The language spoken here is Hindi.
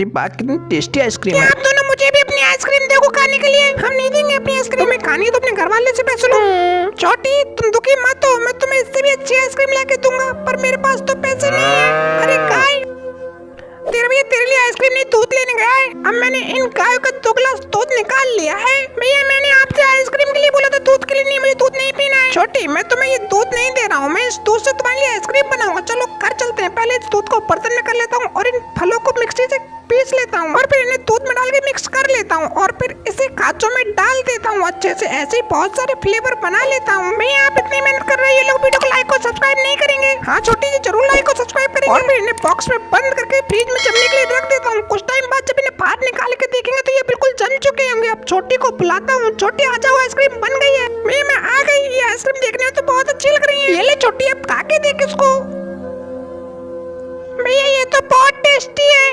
कितनी टेस्टी आइसक्रीम है। आप दोनों मुझे भी अपनी आइसक्रीम देखो खाने के लिए। हम नहीं देंगे अपनी आइसक्रीम। मैं खानी है तो अपने घर वाले से पैसे लो। छोटी तुम दुखी मत हो, मैं तुम्हें इससे भी अच्छी आइसक्रीम लाके दूंगा, पर मेरे पास तो पैसे नहीं है। अरे गाय, तेरे भैया तेरे लिए आइसक्रीम नहीं दूध लेने गया है। अब मैंने इन गायों का 2 गिलास दूध निकाल लिया है। भैया मैंने आपसे आइसक्रीम के लिए बोला था, दूध के लिए नहीं। मुझे दूध नहीं पीना है। छोटी मैं तुम्हें ये दूध नहीं दे रहा हूँ, मैं इस दूध से तुम्हारे लिए आइसक्रीम बनाऊंगा। चलो घर चलते हैं। पहले इस दूध को बर्तन में कर लेता हूँ और इन फलों को मिक्सी से पीस लेता हूँ और फिर इन्हें दूध में डाल के मिक्स कर लेता हूँ और फिर इसे कांचों में डाल देता हूँ अच्छे से। ऐसे ही बहुत सारे फ्लेवर बना लेता हूँ। भैया आप इतनी मेहनत कर रहे हैं, ये लोग वीडियो को लाइक और सब्सक्राइब नहीं करेंगे। हाँ छोटी जी जरूर लाइक और सब्सक्राइब करेंगे। और फिर इन्हें बॉक्स में बंद करके फ्रिज में जमने के लिए रख देता हूँ। कुछ टाइम बाद जब इन्हें बाहर निकाल के देखेंगे तो ये बिल्कुल जम चुके होंगे। अब छोटी को बुलाता हूँ। छोटी आ जाओ, आइसक्रीम बन गई है। भैया मैं आ गई। ये आइसक्रीम देखने में तो बहुत अच्छी लग रही है। ये ले छोटी, अब खा के देख इसको। भैया ये तो बहुत टेस्टी है।